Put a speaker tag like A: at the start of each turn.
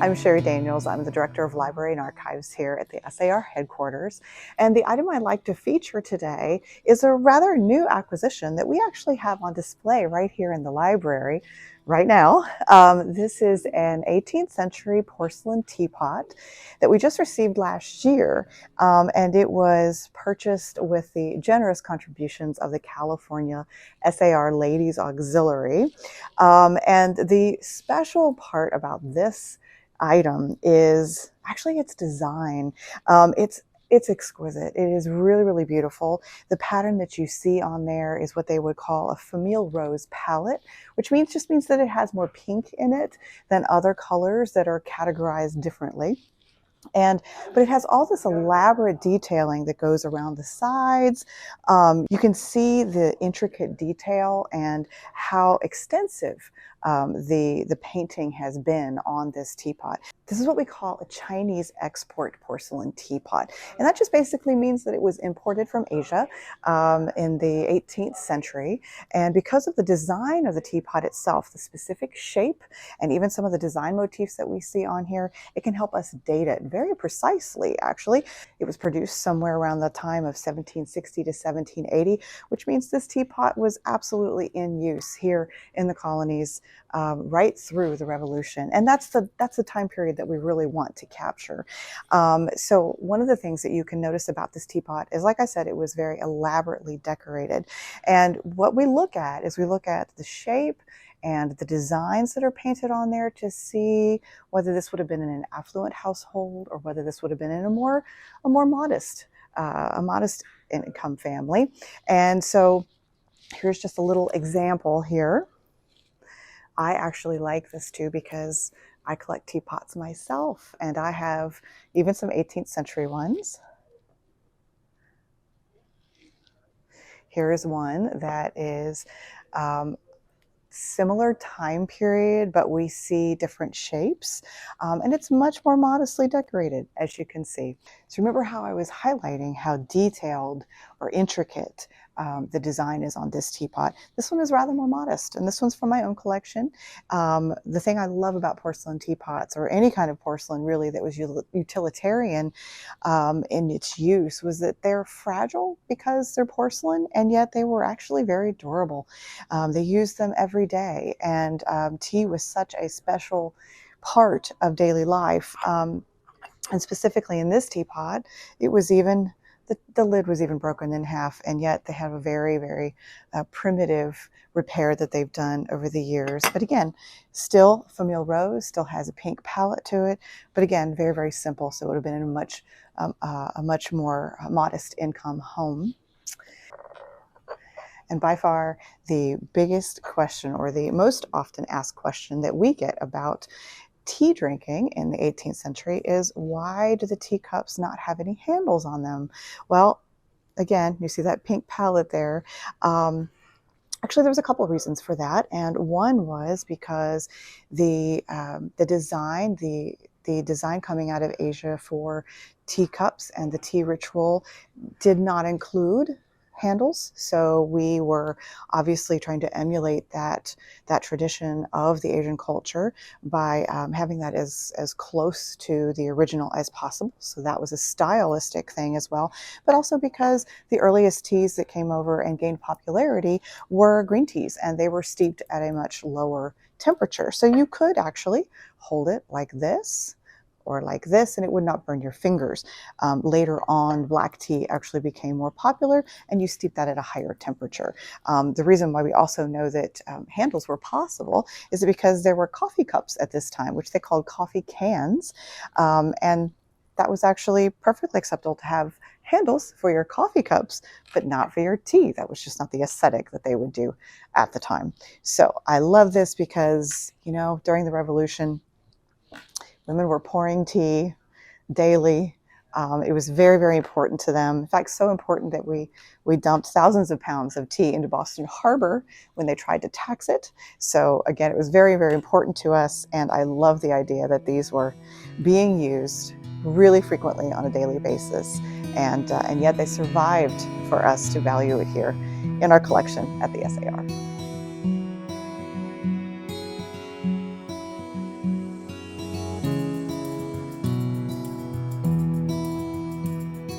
A: I'm Cheri Daniels. I'm the Director of Library and Archives here at the SAR headquarters. And the item I'd like to feature today is a rather new acquisition that we actually have on display right here in the library right now. This is an 18th century porcelain teapot that we just received last year. And it was purchased with the generous contributions of the California SAR Ladies Auxiliary. And the special part about this item is actually its design. It's exquisite. It is really, really beautiful. The pattern that you see on there is what they would call a famille rose palette, which just means that it has more pink in it than other colors that are categorized differently. But it has all this elaborate detailing that goes around the sides. You can see the intricate detail and how extensive the painting has been on this teapot. This is what we call a Chinese export porcelain teapot. And that just basically means that it was imported from Asia in the 18th century. And because of the design of the teapot itself, the specific shape, and even some of the design motifs that we see on here, it can help us date it very precisely, actually. It was produced somewhere around the time of 1760 to 1780, which means this teapot was absolutely in use here in the colonies right through the Revolution. And that's the time period that we really want to capture. So one of the things that you can notice about this teapot is, like I said, it was very elaborately decorated. And what we look at is we look at the shape and the designs that are painted on there to see whether this would have been in an affluent household or whether this would have been in a more modest income family. And so here's just a little example here. I actually like this too because I collect teapots myself, and I have even some 18th century ones. Here is one that is similar time period, but we see different shapes, and it's much more modestly decorated, as you can see. So remember how I was highlighting how detailed or intricate the design is on this teapot. This one is rather more modest, and this one's from my own collection. The thing I love about porcelain teapots, or any kind of porcelain really that was utilitarian in its use, was that they're fragile because they're porcelain, and yet they were actually very durable. They used them every day, and tea was such a special part of daily life. And specifically in this teapot, it was even the lid was even broken in half, and yet they have a very, very primitive repair that they've done over the years. But again, still famille rose, still has a pink palette to it, but again, very, very simple. So it would have been in a much more modest income home. And by far the biggest question, or the most often asked question that we get about tea drinking in the 18th century, is why do the teacups not have any handles on them? Well, again, you see that pink palette there. Actually, there was a couple of reasons for that, and one was because the design coming out of Asia for teacups and the tea ritual did not include handles. So we were obviously trying to emulate that tradition of the Asian culture by having that as close to the original as possible. So that was a stylistic thing as well, but also because the earliest teas that came over and gained popularity were green teas, and they were steeped at a much lower temperature. So you could actually hold it like this or like this, and it would not burn your fingers. Later on, black tea actually became more popular, and you steep that at a higher temperature. The reason why we also know that handles were possible is because there were coffee cups at this time, which they called coffee cans, and that was actually perfectly acceptable to have handles for your coffee cups, but not for your tea. That was just not the aesthetic that they would do at the time. So I love this because, during the Revolution, women were pouring tea daily. It was very, very important to them. In fact, so important that we dumped thousands of pounds of tea into Boston Harbor when they tried to tax it. So again, it was very, very important to us, and I love the idea that these were being used really frequently on a daily basis, and yet they survived for us to value it here in our collection at the SAR.